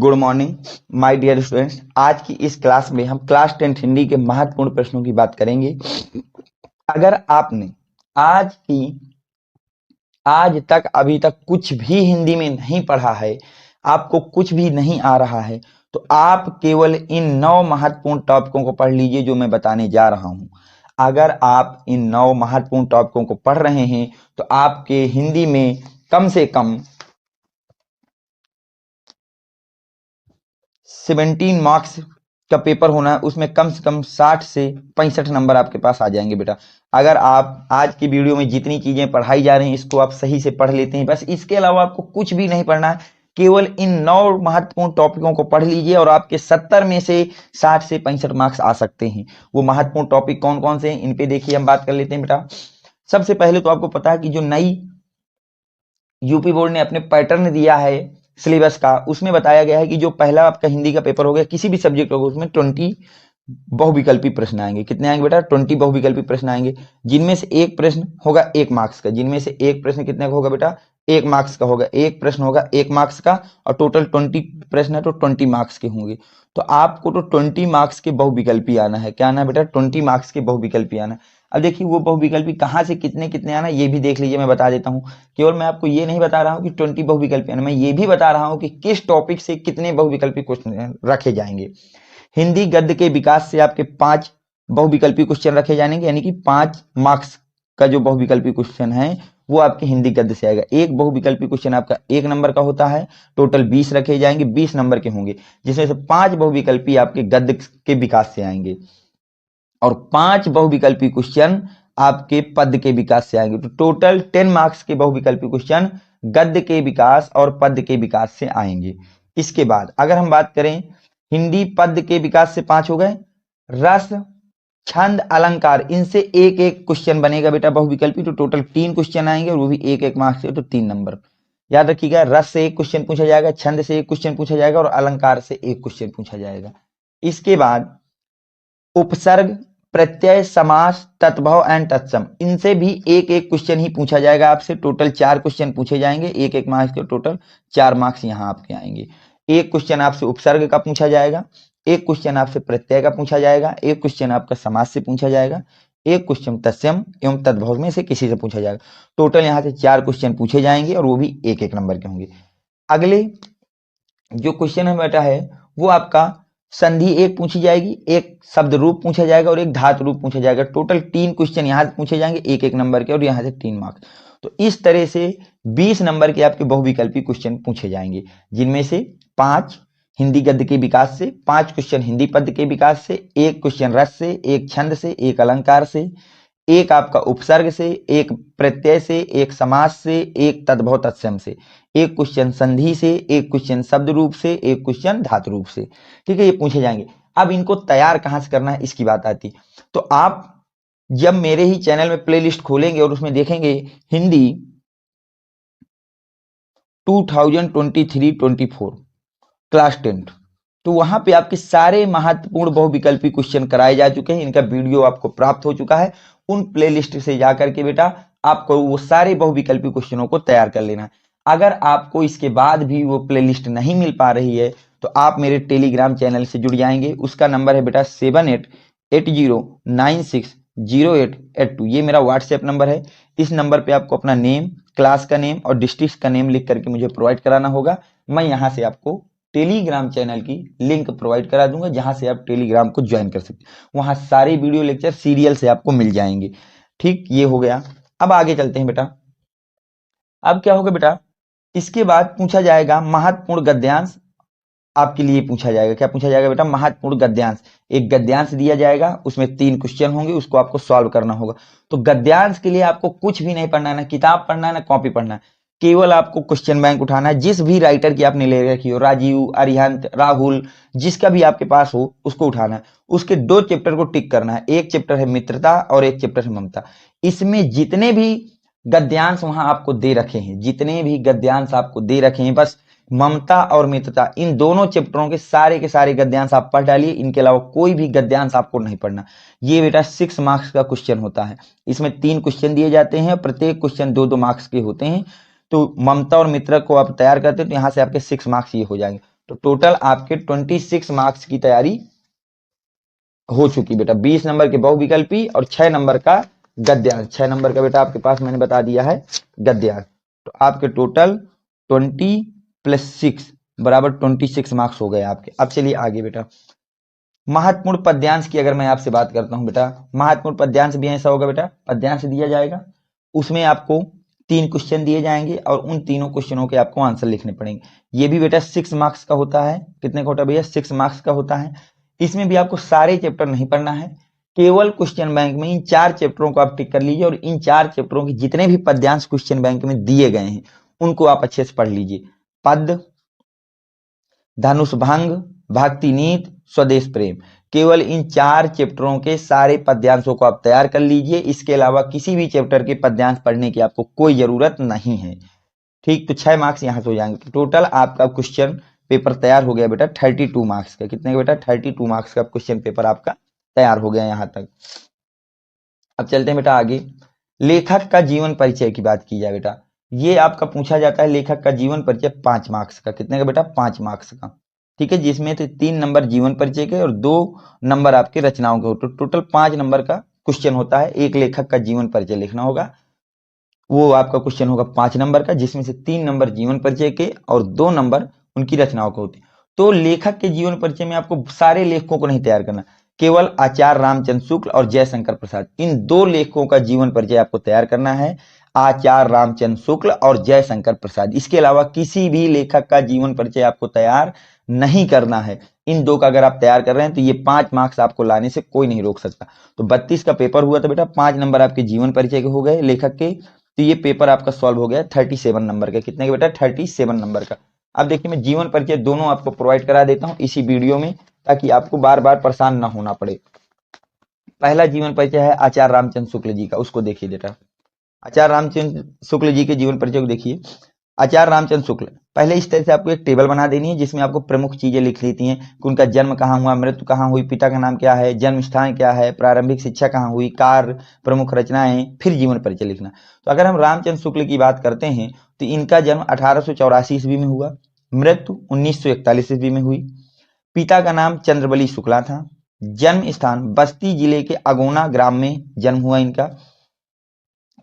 Good morning my dear students. आज की इस क्लास में हम क्लास 10 हिंदी के महत्वपूर्ण प्रश्नों की बात करेंगे। अगर आपने आज तक अभी तक कुछ भी हिंदी में नहीं पढ़ा है, आपको कुछ भी नहीं आ रहा है, तो आप केवल इन 9 महत्वपूर्ण टॉपिकों को पढ़ लीजिए जो मैं बताने जा रहा हूं। अगर आप इन 9 महत्वपूर्ण टॉपिकों को पढ़ रहे हैं तो आपके हिंदी में कम से कम 17 मार्क्स का पेपर होना है। उसमें कम से कम 60 से 65 नंबर आपके पास आ जाएंगे बेटा। अगर आप आज की वीडियो में जितनी चीजें पढ़ाई जा रही हैं इसको आप सही से पढ़ लेते हैं, बस इसके अलावा आपको कुछ भी नहीं पढ़ना है, केवल इन 9 महत्वपूर्ण टॉपिकों को पढ़ लीजिए और आपके 70 में से 60 से 65 मार्क्स आ सकते हैं। वो महत्वपूर्ण टॉपिक कौन कौन से हैं इन पे देखिए हम बात कर लेते हैं बेटा। सबसे पहले तो आपको पता है कि जो नई यूपी बोर्ड ने अपने पैटर्न दिया है सिलेबस का, उसमें बताया गया है कि जो पहला आपका हिंदी का पेपर हो गया किसी भी सब्जेक्ट होगा उसमें 20 बहुविकल्पी प्रश्न आएंगे। कितने आएंगे बेटा? 20 बहुविकल्पी प्रश्न आएंगे, जिनमें से एक प्रश्न होगा 1 मार्क्स का। जिनमें से एक प्रश्न कितने का होगा बेटा? 1 मार्क्स का होगा। एक प्रश्न होगा 1 मार्क्स का और टोटल 20 प्रश्न है तो 20 मार्क्स के होंगे। तो आपको तो 20 मार्क्स के बहुविकल्पी आना है। क्या आना है बेटा? 20 मार्क्स के बहुविकल्पी आना है। अब देखिए वो बहुविकल्पी कहाँ से कितने कितने आना ये भी देख लीजिए, मैं बता देता हूँ। केवल मैं आपको ये नहीं बता रहा हूँ कि 20 बहुविकल्पी आना, मैं ये भी बता रहा हूँ कि किस टॉपिक से कितने बहुविकल्पी क्वेश्चन रखे जाएंगे। हिंदी गद्य के विकास से आपके 5 बहुविकल्पी क्वेश्चन रखे जाएंगे, यानी कि 5 मार्क्स का जो बहुविकल्पी क्वेश्चन है वो आपके हिंदी गद्य से आएगा। एक बहुविकल्पी क्वेश्चन आपका 1 नंबर का होता है, टोटल 20 रखे जाएंगे, 20 नंबर के होंगे, जिसमें से 5 बहुविकल्पी आपके गद्य के विकास से आएंगे और 5 बहुविकल्पी क्वेश्चन आपके पद के विकास से आएंगे। तो टोटल 10 मार्क्स के बहुविकल्पी क्वेश्चन गद्य के विकास और पद के विकास से आएंगे। इसके बाद अगर हम बात करें हिंदी पद के विकास से 5 हो गए, रस छंद अलंकार इनसे एक एक क्वेश्चन बनेगा बेटा बहुविकल्पी, तो टोटल 3 क्वेश्चन आएंगे और वो भी एक एक मार्क्स से, तो 3 नंबर। याद रखिएगा, रस से एक क्वेश्चन पूछा जाएगा, छंद से एक क्वेश्चन पूछा जाएगा और अलंकार से एक क्वेश्चन पूछा जाएगा। इसके बाद उपसर्ग प्रत्यय समास तत्भव एंड तत्सम इनसे भी एक एक क्वेश्चन ही पूछा जाएगा आपसे। टोटल 4 क्वेश्चन पूछे जाएंगे, एक एक मार्क्स के, टोटल 4 मार्क्स यहाँ आपके आएंगे। एक क्वेश्चन आपसे उपसर्ग का पूछा जाएगा, एक क्वेश्चन आपसे प्रत्यय का पूछा जाएगा, एक क्वेश्चन आपका समास से पूछा जाएगा, एक क्वेश्चन तत्सम एवं तद्भव में से किसी से पूछा जाएगा। टोटल यहाँ से 4 क्वेश्चन पूछे जाएंगे और वो भी एक एक नंबर के होंगे। अगले जो क्वेश्चन है बेटा है वो आपका संधि एक पूछी जाएगी, एक शब्द रूप पूछा जाएगा और एक धातु रूप पूछा जाएगा। टोटल 3 क्वेश्चन यहाँ से पूछे जाएंगे एक एक नंबर के और यहाँ से 3 मार्क्स। तो इस तरह से 20 नंबर के आपके बहुविकल्पी क्वेश्चन पूछे जाएंगे, जिनमें से 5 हिंदी गद्य के विकास से, 5 क्वेश्चन हिंदी पद के विकास से, एक क्वेश्चन रस से, एक छंद से, एक अलंकार से, एक आपका उपसर्ग से, एक प्रत्यय से, एक समास से, एक तद्भव तत्सम से, एक क्वेश्चन संधि से, एक क्वेश्चन शब्द रूप से, एक क्वेश्चन धातु रूप से। ठीक है, ये पूछे जाएंगे। अब इनको तैयार कहां से करना है इसकी बात आती। तो आप जब मेरे ही चैनल में प्लेलिस्ट खोलेंगे और उसमें देखेंगे हिंदी 2023-24 क्लास 10, तो वहां पे आपके सारे महत्वपूर्ण बहुविकल्पी क्वेश्चन कराए जा चुके हैं। इनका वीडियो आपको प्राप्त हो चुका है। उन प्लेलिस्ट से जाकर के बेटा आपको वो सारे बहुविकल्पी क्वेश्चनों को तैयार कर लेना है। अगर आपको इसके बाद भी वो प्लेलिस्ट नहीं मिल पा रही है तो आप मेरे टेलीग्राम चैनल से जुड़ जाएंगे। उसका नंबर है बेटा 7880960882। ये मेरा व्हाट्सएप नंबर है। इस नंबर पे आपको अपना नेम, क्लास का नेम और डिस्ट्रिक्ट का नेम लिख करके मुझे प्रोवाइड कराना होगा। मैं यहाँ से आपको टेलीग्राम चैनल की लिंक प्रोवाइड करा दूंगा, जहां से आप टेलीग्राम को ज्वाइन कर सकते हैं। वहां सारे वीडियो लेक्चर सीरियल से आपको मिल जाएंगे। ठीक, ये हो गया। अब आगे चलते हैं बेटा। अब क्या होगा बेटा, इसके बाद पूछा जाएगा महत्वपूर्ण गद्यांश। आपके लिए पूछा जाएगा, क्या पूछा जाएगा बेटा? महत्वपूर्ण गद्यांश। एक गद्यांश दिया जाएगा, उसमें 3 क्वेश्चन होंगे, उसको आपको सॉल्व करना होगा। तो गद्यांश के लिए आपको कुछ भी नहीं पढ़ना है, ना किताब पढ़ना है ना कॉपी पढ़ना है, केवल आपको क्वेश्चन बैंक उठाना है। जिस भी राइटर की आपने ले रखी हो, राजीव, अरिहंत, राहुल, जिसका भी आपके पास हो उसको उठाना है। उसके 2 चैप्टर को टिक करना है। एक चैप्टर है मित्रता और एक चैप्टर है ममता। इसमें जितने भी गद्यांश वहां आपको दे रखे हैं, जितने भी गद्यांश आपको दे रखे हैं, बस ममता और मित्रता इन दोनों चैप्टरों के सारे गद्यांश आप पढ़ डालिए। इनके अलावा कोई भी गद्यांश आपको नहीं पढ़ना। ये बेटा 6 मार्क्स का क्वेश्चन होता है। इसमें 3 क्वेश्चन दिए जाते हैं, प्रत्येक क्वेश्चन 2-2 मार्क्स के होते हैं। तो ममता और मित्र को आप तैयार करते हैं तो यहाँ से आपके 6 मार्क्स ये हो जाएंगे। तो टोटल आपके 26 मार्क्स की तैयारी हो चुकी बेटा। 20 नंबर के बहुविकल्पी और 6 नंबर का गद्यांश। 6 नंबर का बेटा आपके पास मैंने बता दिया है गद्यांश। तो आपके टोटल 20 + 6 बराबर 26 मार्क्स हो गए आपके। अब चलिए आगे बेटा, महत्वपूर्ण पद्यांश की अगर मैं आपसे बात करता हूं बेटा, महत्वपूर्ण पद्यांश भी ऐसा होगा बेटा, पद्यांश दिया जाएगा, उसमें आपको 3 क्वेश्चन दिए जाएंगे और उन तीनों क्वेश्चनों के आपको आंसर लिखने पड़ेंगे। ये भी बेटा 6 मार्क्स का होता है। कितने का होता है भैया? 6 मार्क्स का होता है। इसमें भी आपको सारे चैप्टर नहीं पढ़ना है, केवल क्वेश्चन बैंक में इन 4 चैप्टरों को आप टिक कर लीजिए और इन 4 चैप्टरों के जितने भी पद्यांश क्वेश्चन बैंक में दिए गए हैं उनको आप अच्छे से पढ़ लीजिए। पद, धनुष भंग, भक्ति नीत, स्वदेश प्रेम, केवल इन 4 चैप्टरों के सारे पद्यांशों को आप तैयार कर लीजिए। इसके अलावा किसी भी चैप्टर के पद्यांश पढ़ने की आपको कोई जरूरत नहीं है। ठीक, तो 6 मार्क्स यहां से हो जाएंगे। तो टोटल आपका क्वेश्चन पेपर तैयार हो गया बेटा 32 मार्क्स का। कितने का बेटा? 32 मार्क्स का क्वेश्चन पेपर आपका तैयार हो गया यहां तक। अब चलते हैं बेटा आगे, लेखक का जीवन परिचय की बात की जाए बेटा, ये आपका पूछा जाता है लेखक का जीवन परिचय 5 मार्क्स का। कितने का बेटा? 5 मार्क्स का। ठीक है, जिसमें से 3 नंबर जीवन परिचय के और 2 नंबर आपके रचनाओं के होते, टोटल 5 नंबर का क्वेश्चन होता है। एक लेखक का जीवन परिचय लिखना होगा, वो आपका क्वेश्चन होगा 5 नंबर का, जिसमें से 3 नंबर जीवन परिचय के और 2 नंबर उनकी रचनाओं के होते। तो लेखक के जीवन परिचय में आपको सारे लेखकों को नहीं तैयार करना, केवल आचार्य रामचंद्र शुक्ल और जयशंकर प्रसाद, इन 2 लेखकों का जीवन परिचय आपको तैयार करना है, आचार्य रामचंद्र शुक्ल और जयशंकर प्रसाद। इसके अलावा किसी भी लेखक का जीवन परिचय आपको तैयार नहीं करना है। इन 2 का अगर आप तैयार कर रहे हैं तो ये 5 मार्क्स आपको लाने से कोई नहीं रोक सकता। तो 32 का पेपर हुआ था बेटा, 5 नंबर आपके जीवन परिचय के हो गए लेखक के, तो ये पेपर आपका सॉल्व हो गया 37 नंबर का। कितने का बेटा? 37 नंबर का। अब देखिए, मैं जीवन परिचय दोनों आपको प्रोवाइड करा देता हूं इसी वीडियो में, ताकि आपको बार बार परेशान ना होना पड़े। पहला जीवन परिचय है आचार्य रामचंद्र शुक्ल जी का, उसको देखिए बेटा। आचार्य रामचंद्र शुक्ल जी के जीवन परिचय को देखिए। आचार्य रामचंद्र शुक्ल, पहले इस तरह से आपको एक टेबल बना देनी है जिसमें आपको प्रमुख चीजें लिख लेती हैं कि उनका जन्म कहाँ हुआ, मृत्यु कहाँ हुई, पिता का नाम क्या है, जन्म स्थान क्या है, प्रारंभिक शिक्षा कहाँ हुई, कार्य, प्रमुख रचनाएं, फिर जीवन परिचय लिखना। तो अगर हम रामचंद्र शुक्ल की बात करते हैं तो इनका जन्म 1884 ईस्वी में हुआ, मृत्यु 1941 ईस्वी में हुई। पिता का नाम चंद्रबली शुक्ला था, जन्म स्थान बस्ती जिले के अगोना ग्राम में जन्म हुआ इनका।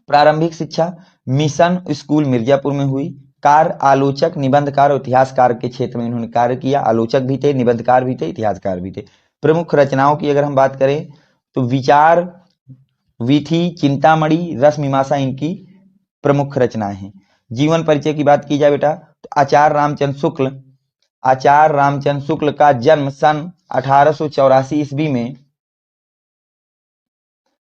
प्रारंभिक शिक्षा मिशन स्कूल मिर्जापुर में हुई। कार्य आलोचक, निबंधकार और इतिहासकार के क्षेत्र में इन्होंने कार्य किया, आलोचक भी थे, निबंधकार भी थे, इतिहासकार भी थे। प्रमुख रचनाओं की अगर हम बात करें तो विचार, विधि, चिंतामणि, रस मीमांसा इनकी प्रमुख रचनाएं हैं। जीवन परिचय की बात की जाए बेटा तो आचार्य रामचंद्र शुक्ल, आचार्य रामचंद्र शुक्ल का जन्म सन 1884 ईस्वी में,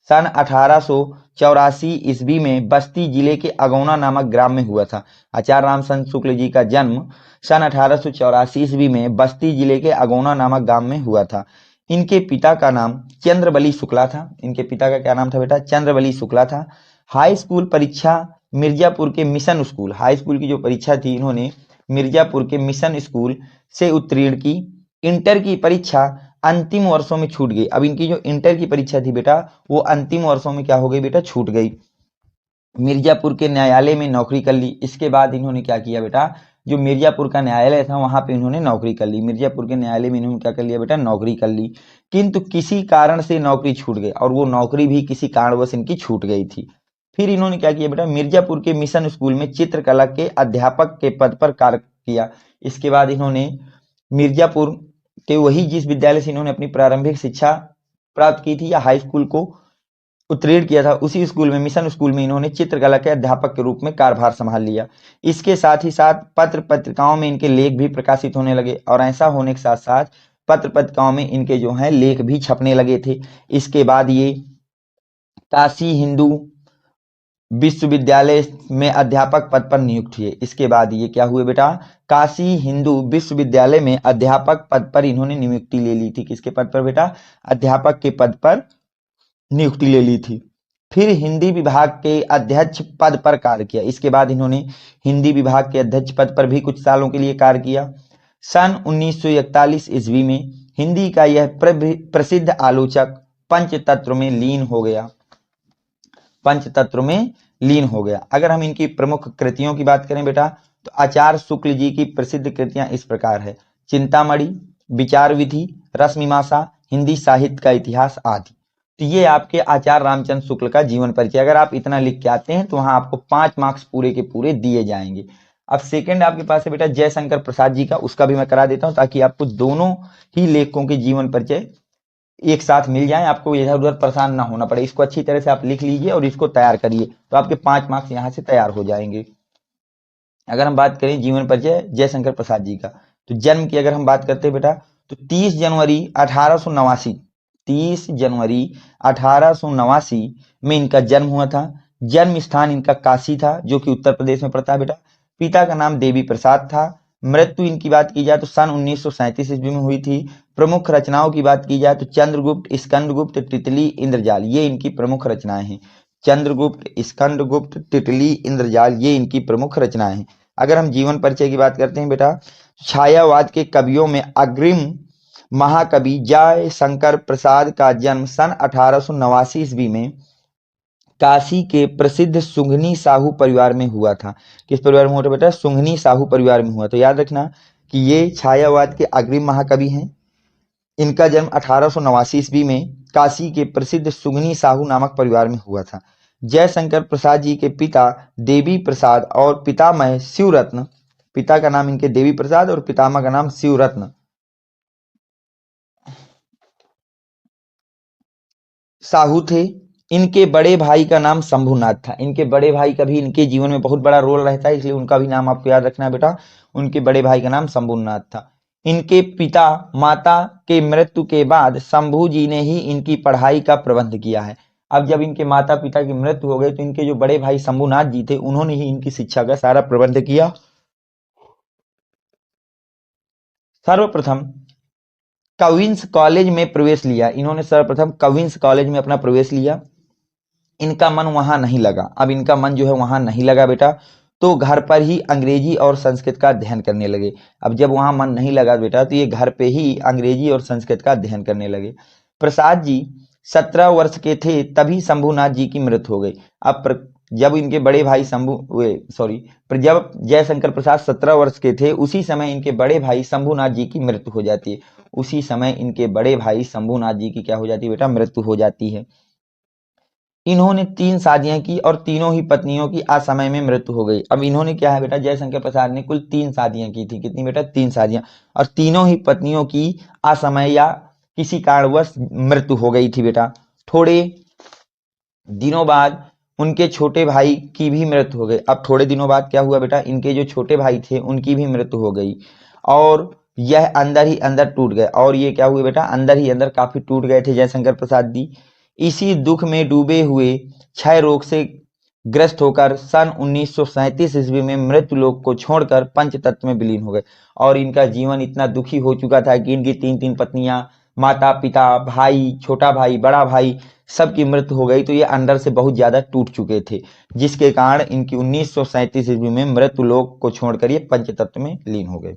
सन 1884 ईस्वी में बस्ती जिले के अगौना नामक ग्राम में हुआ था। आचार्य रामचंद्र शुक्ल जी का जन्म सन 1884 ईस्वी में बस्ती जिले के अगौना नामक गांव में हुआ था। इनके पिता का नाम चंद्रबली शुक्ला था। इनके पिता का क्या नाम था बेटा? चंद्रबली शुक्ला था। हाई स्कूल परीक्षा मिर्जापुर के मिशन स्कूल, हाई स्कूल की जो परीक्षा थी इन्होंने मिर्जापुर के मिशन स्कूल से उत्तीर्ण की। इंटर की परीक्षा अंतिम वर्षों में छूट गई। अब इनकी जो इंटर की परीक्षा थी बेटा वो अंतिम वर्षों में क्या हो गई बेटा? छूट गई। मिर्जापुर के न्यायालय में नौकरी कर ली। इसके बाद इन्होंने क्या किया बेटा, जो मिर्जापुर का न्यायालय था वहां पे इन्होंने नौकरी कर ली। मिर्जापुर के न्यायालय में इन्होंने क्या कर लिया बेटा? नौकरी कर ली। किंतु किसी कारण से नौकरी छूट गई और वो नौकरी भी किसी कारणवश इनकी छूट गई थी। फिर इन्होंने क्या किया बेटा? मिर्जापुर के मिशन स्कूल में चित्रकला के अध्यापक के पद पर कार्य किया। इसके बाद इन्होंने मिर्जापुर के वही जिस विद्यालय से इन्होंने अपनी प्रारंभिक शिक्षा प्राप्त की थी या हाई स्कूल को उत्तीर्ण किया था, उसी स्कूल में, मिशन स्कूल में इन्होंने चित्रकला के अध्यापक के रूप में कार्यभार संभाल लिया। इसके साथ ही साथ पत्र पत्रिकाओं में इनके लेख भी प्रकाशित होने लगे और ऐसा होने के साथ साथ पत्र पत्रिकाओं में इनके जो है लेख भी छपने लगे थे। इसके बाद ये काशी हिंदू विश्वविद्यालय में अध्यापक पद पर नियुक्त हुए। इसके बाद ये क्या हुए बेटा? काशी हिंदू विश्वविद्यालय में अध्यापक पद पर इन्होंने नियुक्ति ले ली थी। किसके पद पर बेटा? अध्यापक के पद पर नियुक्ति ले ली थी। फिर हिंदी विभाग के अध्यक्ष पद पर कार्य किया। इसके बाद इन्होंने हिंदी विभाग के अध्यक्ष पद पर भी कुछ सालों के लिए कार्य किया। सन 1941 ईस्वी में हिंदी का यह प्रसिद्ध आलोचक पंचतत्व में लीन हो गया। पंचतत्व में लीन हो गया। अगर हम इनकी प्रमुख कृतियों की बात करें बेटा तो आचार्य शुक्ल जी की प्रसिद्ध कृतियां इस प्रकार है। चिंतामणि, विचार विधि, रसमीमांसा, हिंदी साहित्य का इतिहास आदि। तो ये आपके आचार्य रामचंद्र शुक्ल का जीवन परिचय। अगर आप इतना लिख के आते हैं तो वहां आपको 5 मार्क्स पूरे के पूरे दिए जाएंगे। अब सेकंड आपके पास है बेटा जयशंकर प्रसाद जी का, उसका भी मैं करा देता हूं ताकि आपको दोनों ही लेखकों के जीवन परिचय एक साथ मिल जाए, आपको इधर उधर परेशान ना होना पड़े। इसको अच्छी तरह से आप लिख लीजिए और इसको तैयार करिए, तो आपके 5 मार्क्स यहां से तैयार हो जाएंगे। अगर हम बात करें जीवन परिचय जयशंकर प्रसाद जी का, तो जन्म की अगर हम बात करते हैं बेटा, तो 30 जनवरी 1889 30 जनवरी 1889 में इनका जन्म हुआ था। जन्म स्थान इनका काशी था, जो कि उत्तर प्रदेश में पड़ता है बेटा। पिता का नाम देवी प्रसाद था। मृत्यु इनकी बात की जाए तो सन 1937 ईस्वी में हुई थी। प्रमुख रचनाओं की बात की जाए तो चंद्रगुप्त, स्कंदगुप्त, तितली, इंद्रजाल, ये इनकी प्रमुख रचनाएं हैं। चंद्रगुप्त, स्कंदगुप्त, तितली, इंद्रजाल, ये इनकी प्रमुख रचनाएं हैं। अगर हम जीवन परिचय की बात करते हैं बेटा, छायावाद के कवियों में अग्रिम महाकवि जय शंकर प्रसाद का जन्म सन 1889 ईस्वी में काशी के प्रसिद्ध सुंघनी साहू परिवार में हुआ था। किस परिवार में हुआ था बेटा? सुंघनी साहू परिवार में हुआ। तो याद रखना कि ये छायावाद के अग्रिम महाकवि हैं। इनका जन्म 1889 ईस्वी में काशी के प्रसिद्ध सुगनी साहू नामक परिवार में हुआ था। जयशंकर प्रसाद जी के पिता देवी प्रसाद और पितामह शिवरत्न, पिता का नाम इनके देवी प्रसाद और पितामह का नाम शिवरत्न साहू थे। इनके बड़े भाई का नाम शंभुनाथ था। इनके बड़े भाई का भी इनके जीवन में बहुत बड़ा रोल रहता है, इसलिए उनका भी नाम आपको याद रखना है बेटा। उनके बड़े भाई का नाम शंभुनाथ था। इनके पिता माता के मृत्यु के बाद शंभू जी ने ही इनकी पढ़ाई का प्रबंध किया है। अब जब इनके माता पिता की मृत्यु हो गई तो इनके जो बड़े भाई शंभुनाथ जी थे, उन्होंने ही इनकी शिक्षा का सारा प्रबंध किया। सर्वप्रथम क्वींस कॉलेज में प्रवेश लिया। इन्होंने सर्वप्रथम क्वींस कॉलेज में अपना प्रवेश लिया। इनका मन वहां नहीं लगा। अब इनका मन जो है वहां नहीं लगा बेटा, तो घर पर ही अंग्रेजी और संस्कृत का अध्ययन करने लगे। अब जब वहां मन नहीं लगा बेटा, तो ये घर पे ही अंग्रेजी और संस्कृत का अध्ययन करने लगे। प्रसाद जी 17 वर्ष के थे तभी शंभुनाथ जी की मृत्यु हो गई। अब जब इनके बड़े भाई जब जयशंकर प्रसाद 17 वर्ष के थे, उसी समय इनके बड़े भाई शंभुनाथ जी की मृत्यु हो जाती है। उसी समय इनके बड़े भाई शंभुनाथ जी की क्या हो जाती है बेटा? मृत्यु हो जाती है। इन्होंने 3 शादियां की और तीनों ही पत्नियों की असमय में मृत्यु हो गई। अब इन्होंने क्या है बेटा, जयशंकर प्रसाद ने कुल 3 शादियां की थी। कितनी बेटा? 3 शादियां, और तीनों ही पत्नियों की असमय या किसी कारणवश मृत्यु हो गई थी बेटा। थोड़े दिनों बाद उनके छोटे भाई की भी मृत्यु हो गई। अब थोड़े दिनों बाद क्या हुआ बेटा, इनके जो छोटे भाई थे उनकी भी मृत्यु हो गई, और यह अंदर ही अंदर टूट गए। और ये क्या हुए बेटा? अंदर ही अंदर काफी टूट गए थे जयशंकर प्रसाद जी। इसी दुख में डूबे हुए क्षय रोग से ग्रस्त होकर सन 1937 ईस्वी में मृत्यु लोक को छोड़कर पंचतत्व में विलीन हो गए। और इनका जीवन इतना दुखी हो चुका था कि इनकी 3 पत्नियां, माता पिता, भाई, छोटा भाई, बड़ा भाई, सबकी मृत्यु हो गई। तो ये अंदर से बहुत ज्यादा टूट चुके थे, जिसके कारण इनकी 1937 ईस्वी में मृत्यु लोक को छोड़कर ये पंचतत्व में लीन हो गए।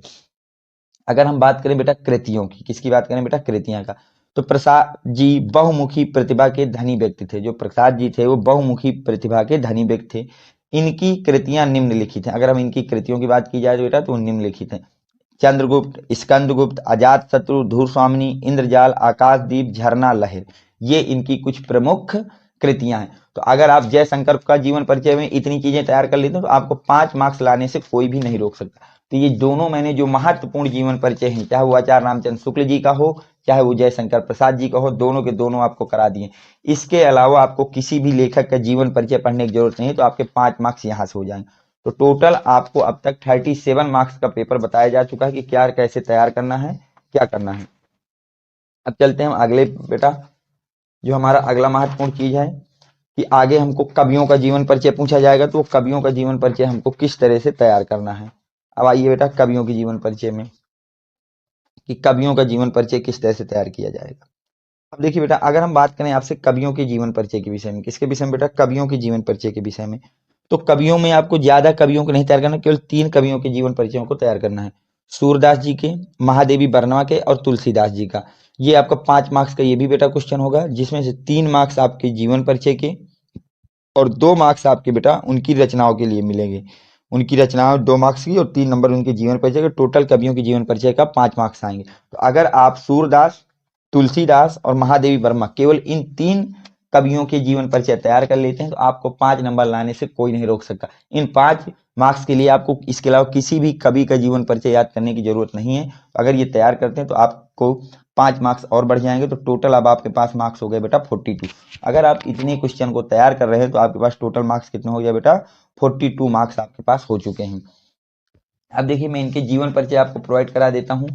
अगर हम बात करें बेटा कृतियों की, किसकी बात करें बेटा? कृतियां का, तो प्रसाद जी बहुमुखी प्रतिभा के धनी व्यक्ति थे। जो प्रसाद जी थे वो बहुमुखी प्रतिभा के धनी व्यक्ति थे। इनकी कृतियां निम्नलिखित हैं। अगर हम इनकी कृतियों की बात की जाए तो बेटा, तो निम्नलिखित हैं: चंद्रगुप्त, स्कंदगुप्त, अजात शत्रु, धूर स्वामिनी, इंद्रजाल, आकाशदीप, झरना, लहर, ये इनकी कुछ प्रमुख कृतियां हैं। तो अगर आप जयशंकर का जीवन परिचय में इतनी चीजें तैयार कर लेते हो तो आपको 5 मार्क्स लाने से कोई भी नहीं रोक सकता। तो ये दोनों मैंने जो महत्वपूर्ण जीवन परिचय हैं, चाहे वो आचार्य रामचंद्र शुक्ल जी का हो, चाहे वो जयशंकर प्रसाद जी का हो, दोनों के दोनों आपको करा दिए। इसके अलावा आपको किसी भी लेखक का जीवन परिचय पढ़ने की जरूरत नहीं है, तो आपके 5 मार्क्स यहाँ से हो जाएंगे। तो टोटल आपको अब तक 37 मार्क्स का पेपर बताया जा चुका है कि क्या कैसे तैयार करना है, क्या करना है। अब चलते हैं हम अगले बेटा, जो हमारा अगला महत्वपूर्ण चीज है कि आगे हमको कवियों का जीवन परिचय पूछा जाएगा, तो कवियों का जीवन परिचय हमको किस तरह से तैयार करना है। अब आइए बेटा कवियों के जीवन परिचय में, कि कवियों का जीवन परिचय किस तरह से तैयार किया जाएगा। अब देखिए बेटा, अगर हम बात करें आपसे कवियों के जीवन परिचय के विषय में, किसके विषय में बेटा? कवियों के जीवन परिचय के विषय में। तो कवियों में आपको ज्यादा कवियों को नहीं तैयार करना, केवल 3 कवियों के जीवन परिचयों को तैयार करना है: सूरदास जी के, महादेवी वर्मा के और तुलसीदास जी का। ये आपका 5 मार्क्स का ये भी बेटा क्वेश्चन होगा, जिसमें से 3 मार्क्स आपके जीवन परिचय के और 2 मार्क्स आपके बेटा उनकी रचनाओं के लिए मिलेंगे। उनकी रचनाओं 2 मार्क्स की, और 3 नंबर उनके जीवन परिचय का। टोटल कवियों के जीवन परिचय का 5 मार्क्स आएंगे। तो अगर आप सूरदास, तुलसीदास और महादेवी वर्मा केवल इन 3 कवियों के जीवन परिचय तैयार कर लेते हैं तो आपको 5 नंबर लाने से कोई नहीं रोक सकता। इन 5 मार्क्स के लिए आपको इसके अलावा किसी भी कवि का जीवन परिचय याद करने की जरूरत नहीं है। अगर ये तैयार करते हैं तो आपको 5 मार्क्स और बढ़ जाएंगे, तो टोटल अब आपके पास मार्क्स हो गए बेटा 42। अगर आप इतने क्वेश्चन को तैयार कर रहे हैं तो आपके पास टोटल मार्क्स कितने हो गया बेटा? 42 मार्क्स आपके पास हो चुके हैं। अब देखिए, मैं इनके जीवन परिचय आपको प्रोवाइड करा देता हूं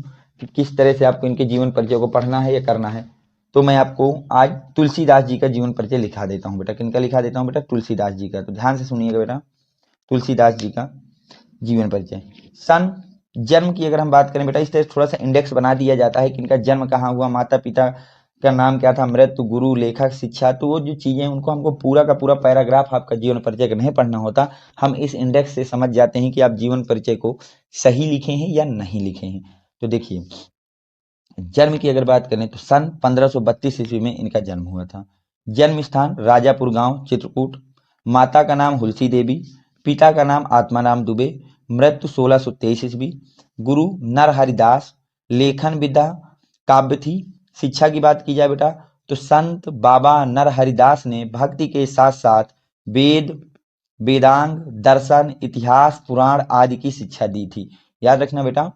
कि किस तरह से आपको इनके जीवन परिचय को पढ़ना है या करना है। तो मैं आपको आज तुलसीदास जी का जीवन परिचय लिखा देता हूं बेटा। किनका लिखा देता हूं बेटा? तुलसीदास जी का। तो ध्यान से सुनिएगा बेटा, तुलसीदास जी का जीवन परिचय। सन, जन्म की अगर हम बात करें बेटा, इस तरह थोड़ा सा इंडेक्स बना दिया जाता है कि इनका जन्म कहाँ हुआ, माता पिता का नाम क्या था, मृत्यु, गुरु, लेखक, शिक्षा। तो वो जो चीजें उनको हमको पूरा का पूरा पैराग्राफ आपका जीवन परिचय का नहीं पढ़ना होता, हम इस इंडेक्स से समझ जाते हैं कि आप जीवन परिचय को सही लिखे हैं या नहीं लिखे हैं। तो देखिए, जन्म की अगर बात करें तो सन 1532 ईस्वी में इनका जन्म हुआ था। जन्म स्थान राजापुर गांव, चित्रकूट। माता का नाम हुलसी देवी, पिता का नाम आत्माराम दुबे। मृत्यु 1623 ईस्वी। गुरु नरहरिदास। लेखन विद्या काव्य थी। शिक्षा की बात की जाए बेटा तो संत बाबा नरहरिदास ने भक्ति के साथ साथ वेद, वेदांग, दर्शन, इतिहास, पुराण आदि की शिक्षा दी थी। याद रखना बेटा,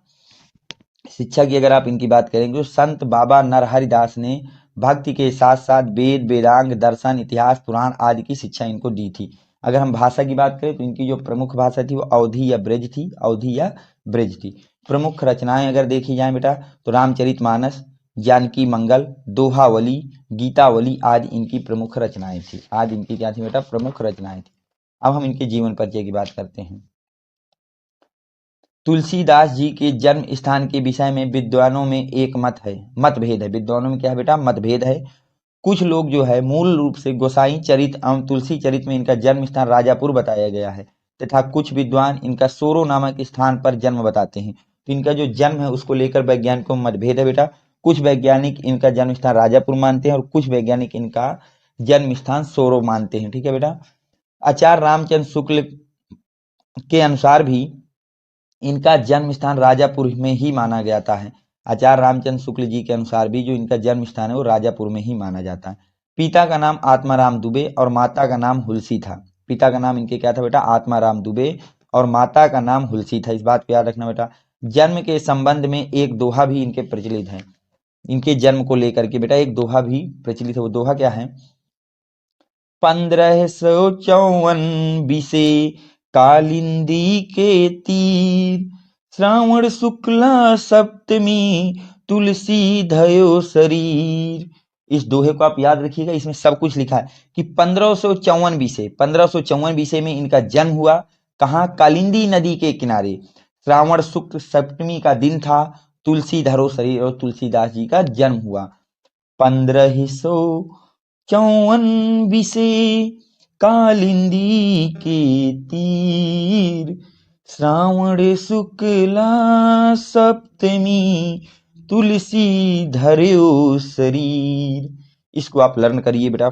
शिक्षा की अगर आप इनकी बात करेंगे तो संत बाबा नरहरिदास ने भक्ति के साथ साथ वेद, वेदांग, दर्शन, इतिहास, पुराण आदि की शिक्षा इनको दी थी। अगर हम भाषा की बात करें तो इनकी जो प्रमुख भाषा थी वो अवधी या ब्रज थी, अवधी या ब्रज थी। प्रमुख रचनाएं अगर देखी जाए बेटा तो रामचरितमानस, जानकी मंगल, दोहावली, गीतावली आदि इनकी प्रमुख रचनाएं थी। आज इनकी क्या थी बेटा? प्रमुख रचनाएं थी। अब हम इनके जीवन परिचय की बात करते हैं। तुलसीदास जी के जन्म स्थान के विषय में विद्वानों में एक मतभेद है। विद्वानों में क्या है बेटा? मतभेद है। कुछ लोग जो है मूल रूप से गोसाई चरित एवं तुलसी चरित में इनका जन्म स्थान राजापुर बताया गया है, तथा कुछ विद्वान इनका सोरो नामक स्थान पर जन्म बताते हैं। तो इनका जो जन्म है उसको लेकर वैज्ञानिकों में मतभेद है बेटा। कुछ वैज्ञानिक इनका जन्म स्थान राजापुर मानते हैं और कुछ वैज्ञानिक इनका जन्म स्थान सोरो मानते हैं। ठीक है बेटा। आचार्य रामचंद्र शुक्ल के अनुसार भी इनका जन्म स्थान राजापुर में ही माना जाता है। आचार्य रामचंद्र शुक्ल जी के अनुसार भी जो इनका जन्म स्थान है वो राजापुर में ही माना जाता है। पिता का नाम आत्माराम दुबे और माता का नाम हुलसी था। पिता का नाम इनके क्या था बेटा? आत्माराम दुबे और माता का नाम हुलसी था। इस बात को याद रखना बेटा। जन्म के संबंध में एक दोहा भी इनके प्रचलित है। इनके जन्म को लेकर के बेटा एक दोहा भी प्रचलित है। वो दोहा क्या है? 1554 बिसे कालिंदी के तीर, श्रावण शुक्ला सप्तमी तुलसी धयो शरीर। इस दोहे को आप याद रखिएगा, इसमें सब कुछ लिखा है कि 1554 बीसे में इनका जन्म हुआ। कहाँ? कालिंदी नदी के किनारे। श्रावण शुक्ल सप्तमी का दिन था, तुलसी धरो शरीर और तुलसीदास जी का जन्म हुआ। 1554 बिसे कालिंदी के तीर, श्रावण शुक्ला सप्तमी तुलसी धर्यो शरीर। इसको आप लर्न करिए बेटा।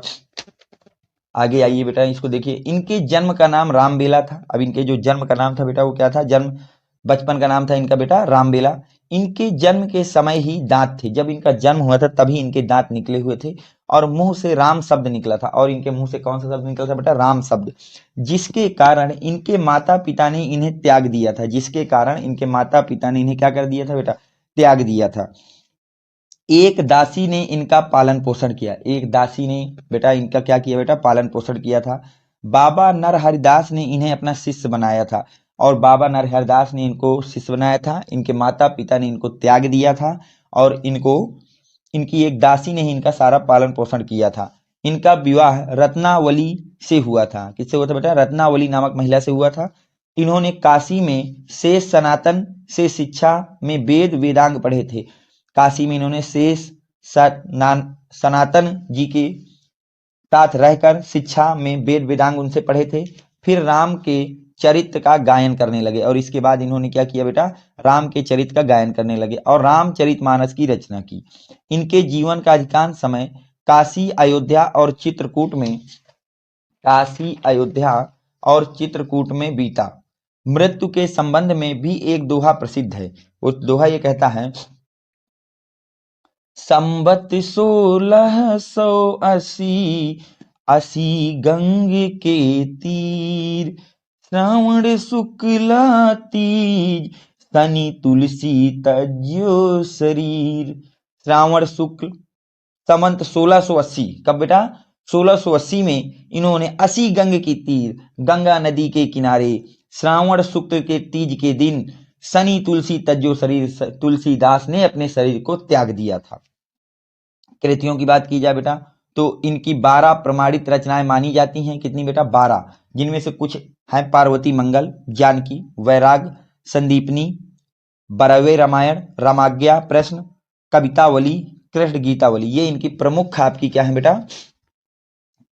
आगे आइए बेटा, इसको देखिए। इनके जन्म का नाम रामबेला था। अब इनके जो जन्म का नाम था बेटा वो क्या था? जन्म बचपन का नाम था इनका बेटा रामबेला। इनके जन्म के समय ही दांत थे। जब इनका जन्म हुआ था तभी इनके दांत निकले हुए थे और मुंह से राम शब्द निकला था। और इनके मुंह से कौन सा शब्द निकला था बेटा? राम शब्द। जिसके कारण इनके माता पिता ने इन्हें त्याग दिया था। जिसके कारण इनके माता पिता ने इन्हें क्या कर दिया था बेटा? त्याग दिया था। एक दासी ने इनका पालन पोषण किया। एक दासी ने बेटा इनका क्या किया बेटा? पालन पोषण किया था। बाबा नरहरिदास ने इन्हें अपना शिष्य बनाया था और बाबा नरहरिदास ने इनको शिष्य बनाया था। इनके माता पिता ने इनको त्याग दिया था और इनकी एक दासी ने ही इनका सारा पालन पोषण किया था। इनका विवाह रत्नावली से हुआ था। किससे हुआ था बेटा? रत्नावली नामक महिला से हुआ था। इन्होंने काशी में शेष सनातन से शिक्षा में वेद वेदांग पढ़े थे। काशी में इन्होंने शेष सनातन जी के साथ रहकर शिक्षा में वेद वेदांग उनसे पढ़े थे। फिर राम के चरित्र का गायन करने लगे और इसके बाद इन्होंने क्या किया बेटा? राम के चरित्र का गायन करने लगे और रामचरितमानस की रचना की। इनके जीवन का अधिकांश समय काशी, अयोध्या और चित्रकूट में बीता। मृत्यु के संबंध में भी एक दोहा प्रसिद्ध है। वो दोहा ये कहता है, संबत 1680 असी गंग के तीर, श्रावण शुक्ला तीज शनि तुलसी तज्यो शरीर। श्रावण शुक्ल संवत 1680, कब बेटा 1680 में इन्होंने 80 गंग की तीर, गंगा नदी के किनारे श्रावण शुक्ल के तीज के दिन शनि तुलसी तज्जो शरीर, तुलसीदास ने अपने शरीर को त्याग दिया था। कृतियों की बात की जाए बेटा तो इनकी 12 प्रमाणित रचनाएं मानी जाती हैं। कितनी बेटा 12, जिनमें से कुछ हैं पार्वती मंगल, जानकी, वैराग, संदीपनी, बरवे रामायण, रामाज्ञा, प्रश्न, कवितावली, कृष्ण गीतावली। ये इनकी प्रमुख आपकी क्या है बेटा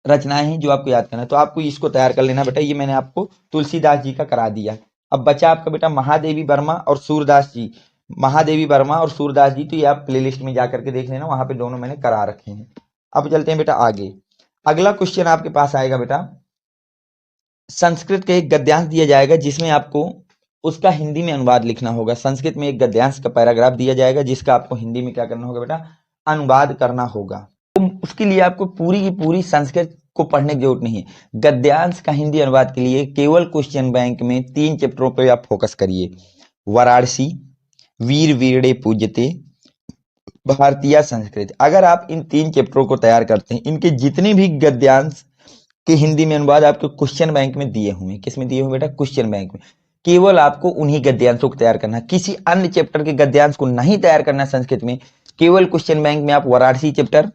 रचनाएं हैं जो आपको याद करना है। तो आपको इसको तैयार कर लेना बेटा। ये मैंने आपको तुलसीदास जी का करा दिया। अब बचा आपका बेटा महादेवी वर्मा और सूरदास जी। महादेवी वर्मा और सूरदास जी तो ये आप प्लेलिस्ट में जाकर के देख लेना, वहां पे दोनों मैंने करा रखे हैं। अब चलते हैं बेटा आगे। अगला क्वेश्चन आपके पास आएगा बेटा, संस्कृत का एक गद्यांश दिया जाएगा जिसमें आपको उसका हिंदी में अनुवाद लिखना होगा। संस्कृत में एक गद्यांश का पैराग्राफ दिया जाएगा जिसका आपको हिंदी में क्या करना होगा बेटा अनुवाद करना होगा। तो उसके लिए आपको पूरी की पूरी संस्कृत को पढ़ने की जरूरत नहीं है। गद्यांश का हिंदी अनुवाद के लिए केवल क्वेश्चन बैंक में 3 चैप्टरों पर आप फोकस करिए, वाराणसी, वीर वीरड़े पूज्यते, भारतीय संस्कृत। अगर आप इन 3 चैप्टरों को तैयार करते हैं, इनके जितने भी गद्यांश के हिंदी में अनुवाद आपको क्वेश्चन बैंक में दिए हुए हैं। किसमें दिए हुए बेटा क्वेश्चन बैंक में। केवल आपको उन्हीं गद्यांशों को तैयार करना है, किसी अन्य चैप्टर के गद्यांश को नहीं तैयार करना संस्कृत में। केवल क्वेश्चन बैंक में आप वाराणसी चैप्टर,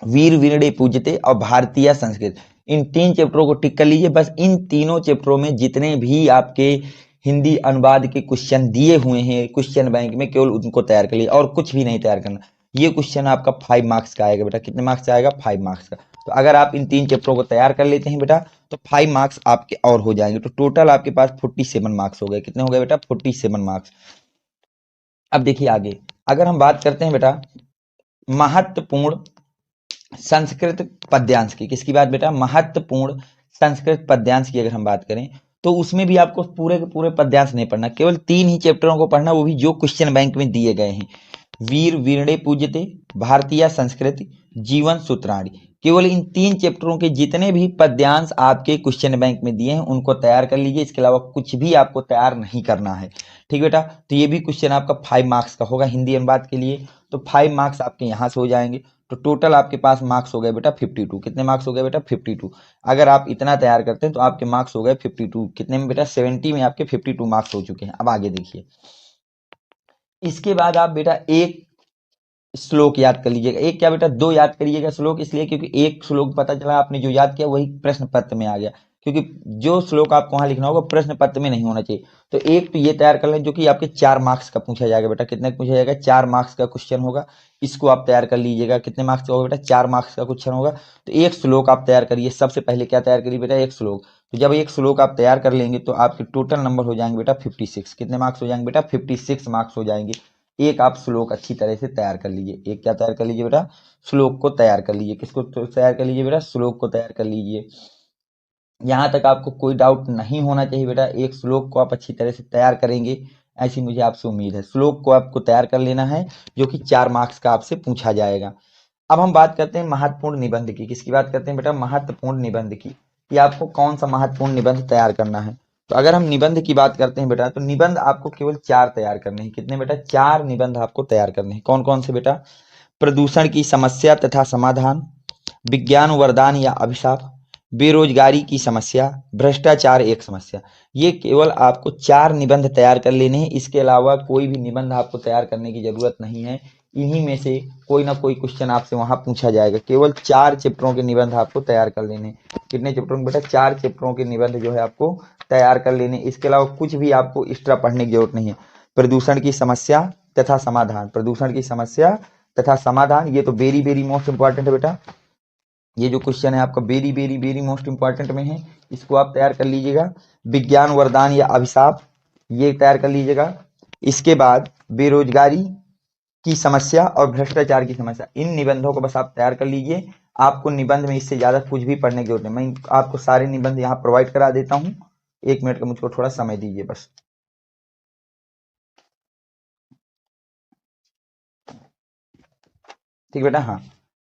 वीर वीरड़े पूजते और भारतीय संस्कृत, इन 3 चैप्टरों को टिक कर लीजिए। बस इन तीनों चैप्टरों में जितने भी आपके हिंदी अनुवाद के क्वेश्चन दिए हुए हैं क्वेश्चन बैंक में, केवल उनको तैयार कर लीजिए और कुछ भी नहीं तैयार करना। ये क्वेश्चन आपका 5 मार्क्स का आएगा बेटा। कितने मार्क्स का आएगा 5 मार्क्स का। तो अगर आप इन 3 चैप्टरों को तैयार कर लेते हैं बेटा तो 5 मार्क्स आपके और हो जाएंगे। तो टोटल आपके पास 47 मार्क्स हो गए। कितने हो गए बेटा 47 मार्क्स। अब देखिए आगे, अगर हम बात करते हैं बेटा महत्वपूर्ण संस्कृत पद्यांश की। किसकी बात बेटा महत्वपूर्ण संस्कृत पद्यांश की अगर हम बात करें तो उसमें भी आपको पूरे के पूरे पद्यांश नहीं पढ़ना, केवल 3 ही चैप्टरों को पढ़ना, वो भी जो क्वेश्चन बैंक में दिए गए हैं। वीर वीरणे पूज्यते, भारतीय संस्कृति, जीवन सूत्राणी। केवल इन 3 चैप्टरों के जितने भी पद्यांश आपके क्वेश्चन बैंक में दिए हैं उनको तैयार कर लीजिए। इसके अलावा कुछ भी आपको तैयार नहीं करना है, ठीक बेटा। तो ये भी क्वेश्चन आपका 5 मार्क्स का होगा हिंदी अनुवाद के लिए। तो 5 मार्क्स आपके यहाँ से हो जाएंगे। तो टोटल आपके पास मार्क्स हो गए बेटा 52। कितने मार्क्स हो गए बेटा 52। अगर आप इतना तैयार करते हैं तो आपके मार्क्स हो गए 52। कितने में बेटा 70 में आपके 52 मार्क्स हो चुके हैं। अब आगे देखिए, इसके बाद आप बेटा एक श्लोक याद कर लीजिएगा। एक क्या बेटा 2 याद करिएगा श्लोक, इसलिए क्योंकि एक श्लोक पता चला आपने जो याद किया वही प्रश्न पत्र में आ गया, क्योंकि जो श्लोक आपको वहां लिखना होगा प्रश्न पत्र में नहीं होना चाहिए। तो एक तो ये तैयार कर लें जो कि आपके 4 मार्क्स का पूछा जाएगा बेटा। कितने का पूछा जाएगा 4 मार्क्स का क्वेश्चन होगा, इसको आप तैयार कर लीजिएगा। कितने मार्क्स का होगा बेटा 4 मार्क्स का क्वेश्चन होगा। तो एक श्लोक आप तैयार करिए। सबसे पहले क्या तैयार करिए बेटा एक श्लोक। तो जब एक श्लोक आप तैयार कर लेंगे तो आपके टोटल नंबर हो जाएंगे बेटा 56। कितने मार्क्स हो जाएंगे बेटा 56 मार्क्स हो जाएंगे। एक आप श्लोक अच्छी तरह से तैयार कर लीजिए। एक क्या तैयार कर लीजिए बेटा श्लोक को तैयार कर लीजिए। किसको तैयार कर लीजिए बेटा श्लोक को तैयार कर लीजिए। यहां तक आपको कोई डाउट नहीं होना चाहिए बेटा। एक श्लोक को आप अच्छी तरह से तैयार करेंगे ऐसी मुझे आपसे उम्मीद है। श्लोक को आपको तैयार कर लेना है जो कि 4 मार्क्स का आपसे पूछा जाएगा। अब हम बात करते हैं महत्वपूर्ण निबंध की। किसकी बात करते हैं बेटा महत्वपूर्ण निबंध की, कि आपको कौन सा महत्वपूर्ण निबंध तैयार करना है। तो अगर हम निबंध की बात करते हैं बेटा तो निबंध आपको केवल 4 तैयार करने हैं। कितने बेटा 4 निबंध आपको तैयार करने हैं। कौन कौन से बेटा, प्रदूषण की समस्या तथा समाधान, विज्ञान वरदान या अभिशाप, बेरोजगारी की समस्या, भ्रष्टाचार एक समस्या। ये केवल आपको 4 निबंध तैयार कर लेने हैं। इसके अलावा कोई भी निबंध आपको तैयार करने की जरूरत नहीं है। इन्हीं में से कोई ना कोई क्वेश्चन आपसे वहां पूछा जाएगा। केवल 4 चैप्टरों के निबंध आपको तैयार कर लेने। कितने चैप्टरों में बेटा 4 चैप्टरों के निबंध जो है आपको तैयार कर लेने। इसके अलावा कुछ भी आपको एक्स्ट्रा पढ़ने की जरूरत नहीं है। प्रदूषण की समस्या तथा समाधान, प्रदूषण की समस्या तथा समाधान, ये तो वेरी वेरी मोस्ट इंपॉर्टेंट है बेटा। ये जो क्वेश्चन है आपका very very very most important में है, इसको आप तैयार कर लीजिएगा। विज्ञान वरदान या अभिशाप, ये तैयार कर लीजिएगा। इसके बाद बेरोजगारी की समस्या और भ्रष्टाचार की समस्या, इन निबंधों को बस आप तैयार कर लीजिए। आपको निबंध में इससे ज्यादा कुछ भी पढ़ने की जरूरत नहीं। मैं आपको सारे निबंध यहाँ प्रोवाइड करा देता हूँ, 1 मिनट का मुझको थोड़ा समय दीजिए बस। ठीक बेटा, हाँ।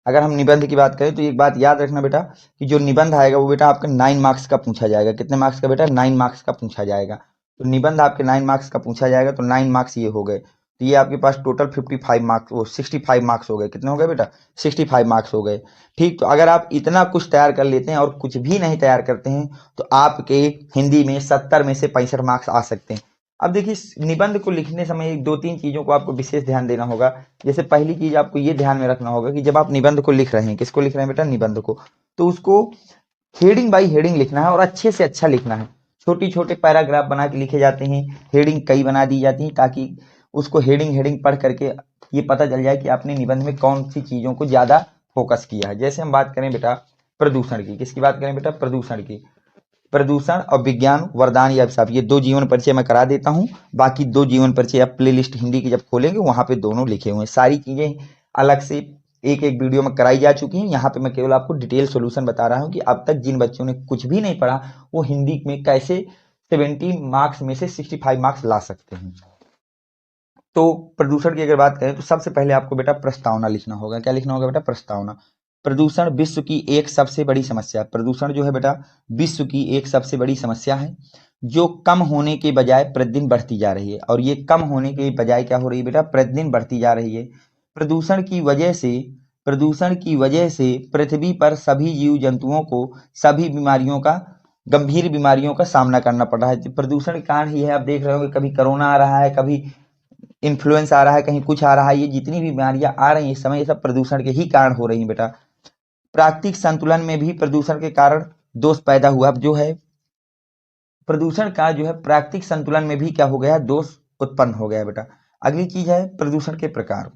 अगर हम निबंध की बात करें तो एक बात याद रखना बेटा कि जो निबंध आएगा वो बेटा आपका 9 मार्क्स का पूछा जाएगा। कितने मार्क्स का बेटा? 9 मार्क्स का पूछा जाएगा। तो निबंध आपके 9 मार्क्स का पूछा जाएगा, तो 9 मार्क्स ये हो गए। तो ये आपके पास टोटल 55 मार्क्स, वो 65 मार्क्स हो गए। कितने हो गए बेटा? 65 मार्क्स हो गए। ठीक, तो अगर आप इतना कुछ तैयार कर लेते हैं और कुछ भी नहीं तैयार करते हैं तो आपके हिंदी में 70 में से 65 मार्क्स आ सकते हैं। अब देखिए, इस निबंध को लिखने समय एक दो तीन चीजों को आपको विशेष ध्यान देना होगा। जैसे पहली चीज आपको ये ध्यान में रखना होगा कि जब आप निबंध को लिख रहे हैं, किसको लिख रहे हैं बेटा? निबंध को, तो उसको हेडिंग बाई हेडिंग लिखना है और अच्छे से अच्छा लिखना है। छोटी छोटे पैराग्राफ बना के लिखे जाते हैं, हेडिंग कई बना दी जाती है, ताकि उसको हेडिंग हेडिंग पढ़ करके ये पता चल जाए कि आपने निबंध में कौन सी चीजों को ज्यादा फोकस किया है। जैसे हम बात करें बेटा प्रदूषण की, किसकी बात करें बेटा? प्रदूषण की। प्रदूषण और विज्ञान वरदान या अभिशाप, ये 2 जीवन परिचय मैं करा देता हूँ। बाकी 2 जीवन परिचय आप प्ले लिस्ट हिंदी की जब खोलेंगे वहां पे दोनों लिखे हुए हैं। सारी चीजें अलग से एक एक वीडियो में कराई जा चुकी हैं। यहाँ पे मैं केवल आपको डिटेल सोल्यूशन बता रहा हूँ कि अब तक जिन बच्चों ने कुछ भी नहीं पढ़ा वो हिंदी में कैसे 70 मार्क्स में से 65 मार्क्स ला सकते हैं। तो प्रदूषण की अगर बात करें तो सबसे पहले आपको बेटा प्रस्तावना लिखना होगा। क्या लिखना होगा बेटा? प्रस्तावना। प्रदूषण विश्व की एक सबसे बड़ी समस्या है। प्रदूषण जो है बेटा विश्व की एक सबसे बड़ी समस्या है जो कम होने के बजाय प्रतिदिन बढ़ती जा रही है। और ये कम होने के बजाय क्या हो रही है बेटा? प्रतिदिन बढ़ती जा रही है। प्रदूषण की वजह से प्रदूषण की वजह से पृथ्वी पर सभी जीव जंतुओं को सभी बीमारियों का गंभीर बीमारियों का सामना करना पड़ रहा है। प्रदूषण के कारण ही है, आप देख रहे हो कभी कोरोना आ रहा है, कभी इन्फ्लुएंस आ रहा है, कहीं कुछ आ रहा है। ये जितनी भी बीमारियां आ रही हैं इस समय, ये सब प्रदूषण के ही कारण हो रही हैं बेटा। प्राकृतिक संतुलन में भी प्रदूषण के कारण दोष पैदा हुआ। अब जो है प्रदूषण का जो है प्राकृतिक संतुलन में भी क्या हो गया? दोष उत्पन्न हो गया बेटा। अगली चीज है प्रदूषण के प्रकार।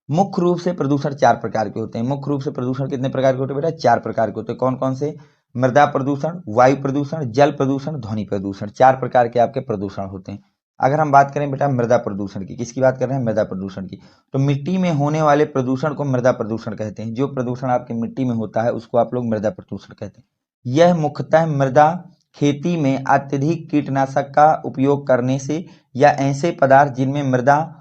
मुख्य रूप से प्रदूषण 4 प्रकार के होते हैं। मुख्य रूप से प्रदूषण कितने प्रकार के होते हैं बेटा? 4 प्रकार के होते हैं। कौन कौन से? मृदा प्रदूषण, वायु प्रदूषण, जल प्रदूषण, ध्वनि प्रदूषण। 4 प्रकार के आपके प्रदूषण होते हैं। अगर हम बात करें बेटा मृदा प्रदूषण की, किसकी बात कर रहे हैं? मृदा प्रदूषण की। तो मिट्टी में होने वाले प्रदूषण को मृदा प्रदूषण कहते हैं। जो प्रदूषण आपकी मिट्टी में होता है उसको आप लोग मृदा प्रदूषण कहते हैं। यह मुख्यतः मृदा खेती में अत्यधिक कीटनाशक का उपयोग करने से या ऐसे पदार्थ जिनमें मृदा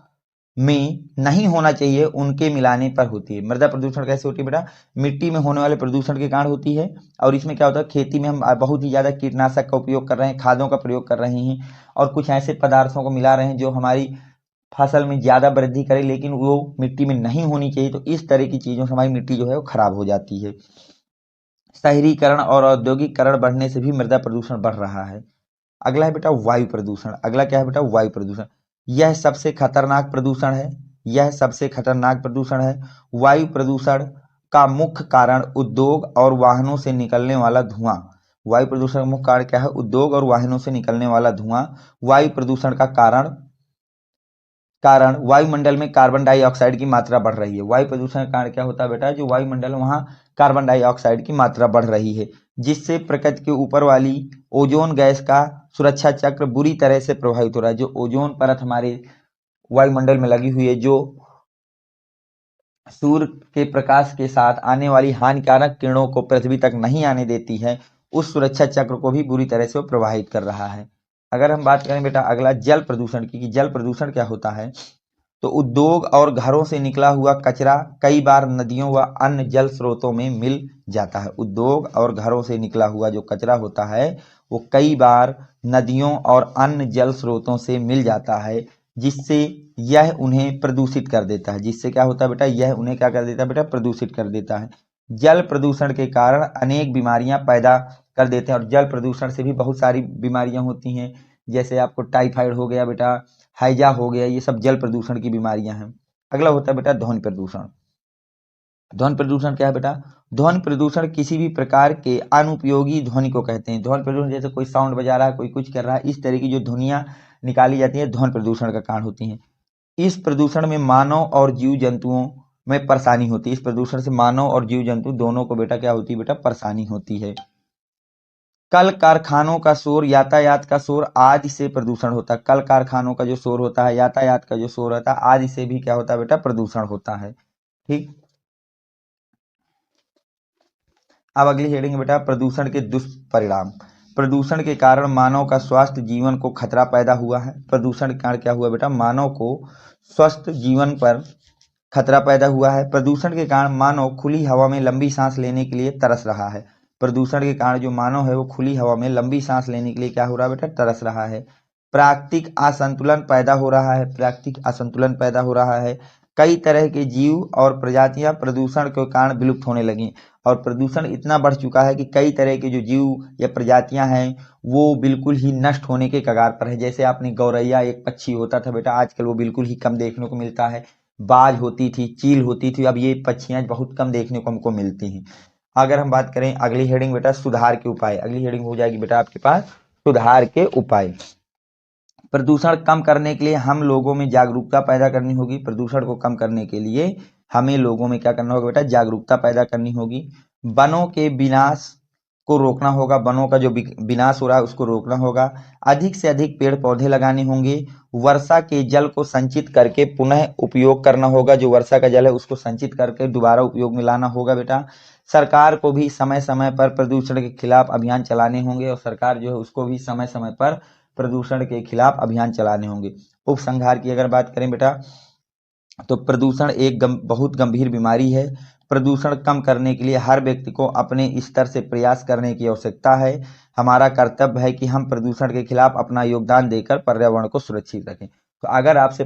में नहीं होना चाहिए उनके मिलाने पर होती है। मृदा प्रदूषण कैसे होती है बेटा? मिट्टी में होने वाले प्रदूषण के कारण होती है। और इसमें क्या होता है? खेती में हम बहुत ही ज्यादा कीटनाशक का उपयोग कर रहे हैं, खादों का प्रयोग कर रहे हैं और कुछ ऐसे पदार्थों को मिला रहे हैं जो हमारी फसल में ज्यादा वृद्धि करे, लेकिन वो मिट्टी में नहीं होनी चाहिए। तो इस तरह की चीजों से हमारी मिट्टी जो है वो खराब हो जाती है। शहरीकरण और औद्योगिकरण बढ़ने से भी मृदा प्रदूषण बढ़ रहा है। अगला है बेटा वायु प्रदूषण। अगला क्या है बेटा? वायु प्रदूषण। यह सबसे खतरनाक प्रदूषण है। यह सबसे खतरनाक प्रदूषण है। वायु प्रदूषण का मुख्य कारण उद्योग और वाहनों से निकलने वाला धुआं। वायु प्रदूषण का मुख्य कारण क्या है? उद्योग और वाहनों से निकलने वाला धुआं। वायु प्रदूषण का कारण वायुमंडल में कार्बन डाइऑक्साइड की मात्रा बढ़ रही है। वायु प्रदूषण के कारण क्या होता है बेटा? जो वायुमंडल वहां कार्बन डाइऑक्साइड की मात्रा बढ़ रही है, जिससे प्रकृति के ऊपर वाली ओजोन गैस का सुरक्षा चक्र बुरी तरह से प्रभावित हो रहा है। जो ओजोन परत हमारे वायुमंडल में लगी हुई है, जो सूर्य के प्रकाश के साथ आने वाली हानिकारक किरणों को पृथ्वी तक नहीं आने देती है, उस सुरक्षा चक्र को भी बुरी तरह से वो प्रभावित कर रहा है। अगर हम बात करें बेटा अगला जल प्रदूषण की, कि जल प्रदूषण क्या होता है, तो उद्योग और घरों से निकला हुआ कचरा कई बार नदियों व अन्य जल स्रोतों में मिल जाता है। उद्योग और घरों से निकला हुआ जो कचरा होता है वो कई बार नदियों और अन्य जल स्रोतों से मिल जाता है, जिससे यह उन्हें प्रदूषित कर देता है। जिससे क्या होता है बेटा? यह उन्हें क्या कर देता है बेटा? प्रदूषित कर देता है। जल प्रदूषण के कारण अनेक बीमारियां पैदा कर देते हैं और जल प्रदूषण से भी बहुत सारी बीमारियां होती हैं। जैसे आपको टाइफाइड हो गया बेटा, हैजा हो गया, ये सब जल प्रदूषण की बीमारियां हैं। अगला होता है बेटा ध्वनि प्रदूषण। ध्वनि प्रदूषण क्या है बेटा? ध्वनि प्रदूषण किसी भी प्रकार के अनुपयोगी ध्वनि को कहते हैं। ध्वनि प्रदूषण जैसे कोई साउंड बजा रहा है, कोई कुछ कर रहा है, इस तरह की जो ध्वनियां निकाली जाती है ध्वनि प्रदूषण का कारण होती हैं। इस प्रदूषण में मानव और जीव जंतुओं में परेशानी होती है। इस प्रदूषण से मानव और जीव जंतु दोनों को बेटा क्या होती है बेटा? परेशानी होती है। कल कारखानों का शोर, यातायात का शोर आदि से प्रदूषण होता है। कल कारखानों का जो शोर होता है, यातायात का जो शोर होता है, आदि से भी क्या होता है बेटा? प्रदूषण होता है। ठीक, अब अगली हेडिंग बेटा प्रदूषण के दुष्परिणाम। प्रदूषण के कारण मानव का स्वास्थ्य जीवन को खतरा पैदा हुआ है। प्रदूषण के कारण क्या हुआ बेटा, मानव को स्वस्थ जीवन पर खतरा पैदा हुआ है। प्रदूषण के कारण मानव खुली हवा में लंबी सांस लेने के लिए तरस रहा है। प्रदूषण के कारण जो मानव है वो खुली हवा में लंबी सांस लेने के लिए क्या हो रहा है बेटा, तरस रहा है। प्राकृतिक असंतुलन पैदा हो रहा है, प्राकृतिक असंतुलन पैदा हो रहा है। कई तरह के जीव और प्रजातियां प्रदूषण के कारण विलुप्त होने लगी और प्रदूषण इतना बढ़ चुका है कि कई तरह के जो जीव या प्रजातियां हैं वो बिल्कुल ही नष्ट होने के कगार पर है। जैसे आपने गौरैया एक पक्षी होता था बेटा, आजकल वो बिल्कुल ही कम देखने को मिलता है। बाज होती थी, चील होती थी, अब ये पक्षियां बहुत कम देखने को हमको मिलती हैं। अगर हम बात करें अगली हेडिंग बेटा, सुधार के उपाय। अगली हेडिंग हो जाएगी बेटा आपके पास सुधार के उपाय। प्रदूषण कम करने के लिए हम लोगों में जागरूकता पैदा करनी होगी। प्रदूषण को कम करने के लिए हमें लोगों में क्या करना होगा बेटा, जागरूकता पैदा करनी होगी। वनों के विनाश को रोकना होगा, वनों का जो विनाश हो रहा है उसको रोकना होगा। अधिक से अधिक पेड़ पौधे लगाने होंगे। वर्षा के जल को संचित करके पुनः उपयोग करना होगा। जो वर्षा का जल है उसको संचित करके दोबारा उपयोग में लाना होगा बेटा। सरकार को भी समय समय पर प्रदूषण के खिलाफ अभियान चलाने होंगे और सरकार जो है उसको भी समय समय पर प्रदूषण के खिलाफ अभियान चलाने होंगे। उपसंहार की अगर बात करें बेटा, तो प्रदूषण एक बहुत गंभीर बीमारी है। प्रदूषण कम करने के लिए हर व्यक्ति को अपने स्तर से प्रयास करने की आवश्यकता है। हमारा कर्तव्य है कि हम प्रदूषण के खिलाफ अपना योगदान देकर पर्यावरण को सुरक्षित रखें। तो अगर आपसे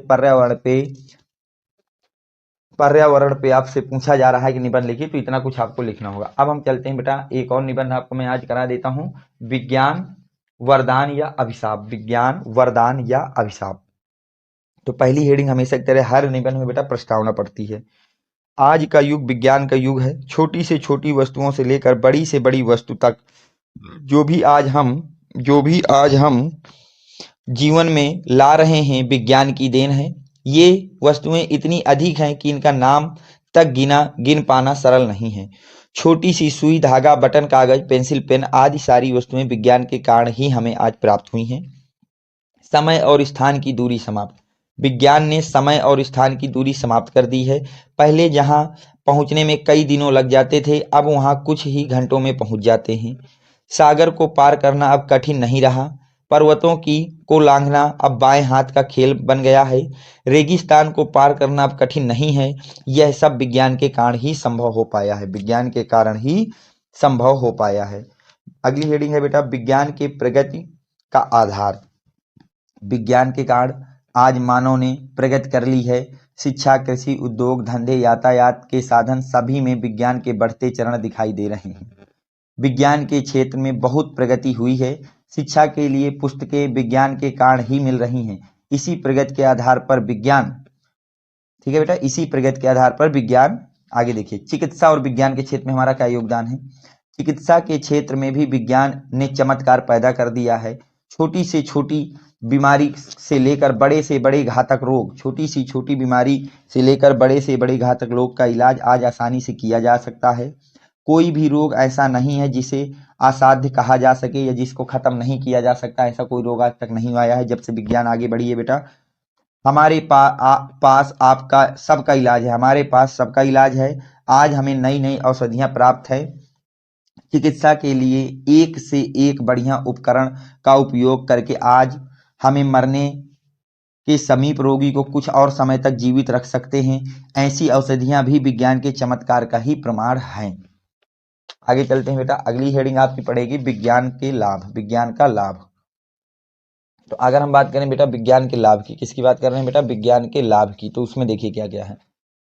पर्यावरण पे आपसे पूछा जा रहा है कि निबंध लिखिए, तो इतना कुछ आपको लिखना होगा। अब हम चलते हैं बेटा, एक और निबंध आपको मैं आज करा देता हूं, विज्ञान वरदान या अभिशाप। विज्ञान वरदान या अभिशाप। तो पहली हेडिंग हमेशा की तरह हर निबंध में बेटा प्रस्तावना पड़ती है। आज का युग विज्ञान का युग है। छोटी से छोटी वस्तुओं से लेकर बड़ी से बड़ी वस्तु तक जो भी आज हम जीवन में ला रहे हैं विज्ञान की देन है। ये वस्तुएं इतनी अधिक हैं कि इनका नाम तक गिन पाना सरल नहीं है। छोटी सी सुई, धागा, बटन, कागज, पेंसिल, पेन आदि सारी वस्तुएं विज्ञान के कारण ही हमें आज प्राप्त हुई हैं। समय और स्थान की दूरी समाप्त। विज्ञान ने समय और स्थान की दूरी समाप्त कर दी है। पहले जहां पहुंचने में कई दिनों लग जाते थे, अब वहां कुछ ही घंटों में पहुंच जाते हैं। सागर को पार करना अब कठिन नहीं रहा। पर्वतों को लांघना अब बाएं हाथ का खेल बन गया है। रेगिस्तान को पार करना अब कठिन नहीं है। यह सब विज्ञान के कारण ही संभव हो पाया है। विज्ञान के कारण ही संभव हो पाया है। अगली हेडिंग है बेटा, विज्ञान के प्रगति का आधार। विज्ञान के कारण आज मानव ने प्रगति कर ली है। शिक्षा, कृषि, उद्योग, धंधे, यातायात के साधन सभी में विज्ञान के बढ़ते चरण दिखाई दे रहे हैं। विज्ञान के क्षेत्र में बहुत प्रगति हुई है। शिक्षा के लिए पुस्तकें विज्ञान के कारण ही मिल रही हैं। इसी प्रगति के आधार पर विज्ञान, ठीक है बेटा, इसी प्रगति के आधार पर विज्ञान, आगे देखिए, चिकित्सा और विज्ञान के क्षेत्र में हमारा क्या योगदान है। चिकित्सा के क्षेत्र में भी विज्ञान ने चमत्कार पैदा कर दिया है। छोटी से छोटी बीमारी से लेकर बड़े से बड़े घातक रोग, छोटी सी छोटी बीमारी से लेकर बड़े से बड़े घातक रोग का इलाज आज आसानी से किया जा सकता है। कोई भी रोग ऐसा नहीं है जिसे असाध्य कहा जा सके या जिसको खत्म नहीं किया जा सकता। ऐसा कोई रोग आज तक नहीं आया है जब से विज्ञान आगे बढ़ी है बेटा। हमारे पास आपका सबका इलाज है। हमारे पास सबका इलाज है। आज हमें नई नई औषधियां प्राप्त है। चिकित्सा के लिए एक से एक बढ़िया उपकरण का उपयोग करके आज हमें मरने के समीप रोगी को कुछ और समय तक जीवित रख सकते हैं। ऐसी औषधियां भी विज्ञान के चमत्कार का ही प्रमाण हैं। आगे चलते हैं बेटा, अगली हेडिंग आपकी पड़ेगी विज्ञान के लाभ। विज्ञान का लाभ। तो अगर हम बात करें बेटा विज्ञान के लाभ की, किसकी बात कर रहे हैं बेटा, विज्ञान के लाभ की, तो उसमें देखिए क्या क्या है।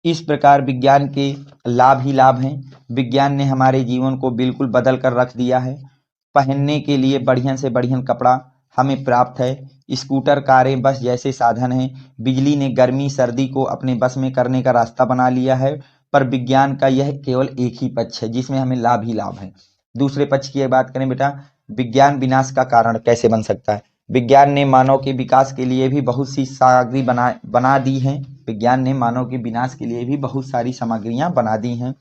इस प्रकार विज्ञान के लाभ ही लाभ हैं। विज्ञान ने हमारे जीवन को बिल्कुल बदल कर रख दिया है। पहनने के लिए बढ़िया से बढ़िया कपड़ा हमें प्राप्त है। स्कूटर, कारें, बस जैसे साधन हैं। बिजली ने गर्मी सर्दी को अपने बस में करने का रास्ता बना लिया है। पर विज्ञान का यह केवल एक ही पक्ष है जिसमें हमें लाभ ही लाभ है। दूसरे पक्ष की बात करें बेटा, विज्ञान विनाश का कारण कैसे बन सकता है। विज्ञान ने मानव के विकास के लिए भी बहुत सी सामग्री बना दी हैं। विज्ञान ने मानव के विनाश के लिए भी बहुत सारी सामग्रियां बना दी हैं।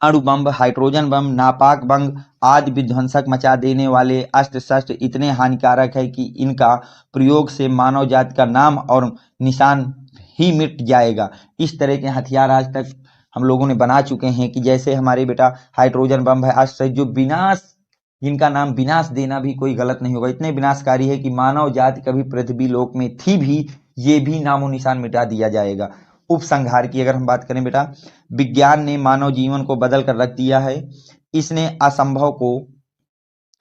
अणु बम, हाइड्रोजन बम, नापाक बम आदि विध्वंसक मचा देने वाले अस्त्र शस्त्र इतने हानिकारक है कि इनका प्रयोग से मानव जाति का नाम और निशान ही मिट जाएगा। इस तरह के हथियार आज तक हम लोगों ने बना चुके हैं कि जैसे हमारे बेटा हाइड्रोजन बम है, अस्त्र जो विनाश जिनका नाम विनाश देना भी कोई गलत नहीं होगा। इतने विनाशकारी है कि मानव जाति कभी पृथ्वी लोक में थी भी, ये भी नामो निशान मिटा दिया जाएगा। उपसंहार की अगर हम बात करें बेटा, विज्ञान ने मानव जीवन को बदल कर रख दिया है। इसने असंभव को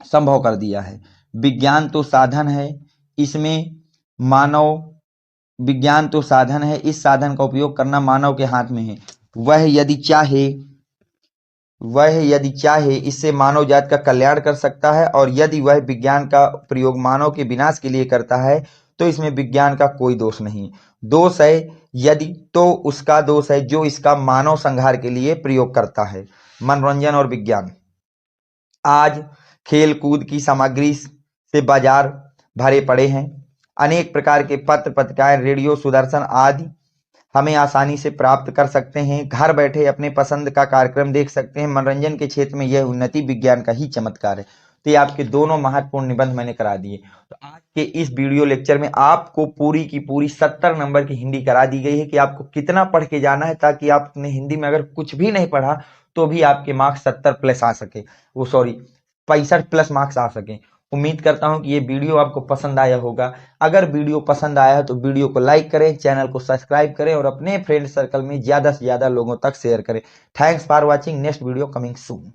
संभव कर दिया है। विज्ञान तो साधन है, इसमें मानव विज्ञान तो साधन है, इस साधन का उपयोग करना मानव के हाथ में है। वह यदि चाहे इससे मानव जाति का कल्याण कर सकता है, और यदि वह विज्ञान का प्रयोग मानव के विनाश के लिए करता है तो इसमें विज्ञान का कोई दोष नहीं। दोष है यदि, तो उसका दोष है जो इसका मानव संहार के लिए प्रयोग करता है। मनोरंजन और विज्ञान, आज खेल कूद की सामग्री से बाजार भरे पड़े हैं। अनेक प्रकार के पत्र पत्रिकाएं, रेडियो, दूरदर्शन आदि हमें आसानी से प्राप्त कर सकते हैं। घर बैठे अपने पसंद का कार्यक्रम देख सकते हैं। मनोरंजन के क्षेत्र में यह उन्नति विज्ञान का ही चमत्कार है। तो ये आपके दोनों महत्वपूर्ण निबंध मैंने करा दिए। तो आज के इस वीडियो लेक्चर में आपको पूरी की पूरी 70 नंबर की हिंदी करा दी गई है कि आपको कितना पढ़ के जाना है, ताकि आपने हिंदी में अगर कुछ भी नहीं पढ़ा तो भी आपके मार्क्स 70 प्लस आ सके, 65 प्लस मार्क्स आ सके। उम्मीद करता हूं कि ये वीडियो आपको पसंद आया होगा। अगर वीडियो पसंद आया है तो वीडियो को लाइक करें, चैनल को सब्सक्राइब करें और अपने फ्रेंड सर्कल में ज्यादा से ज्यादा लोगों तक शेयर करें। Thanks for watching. Next video coming soon.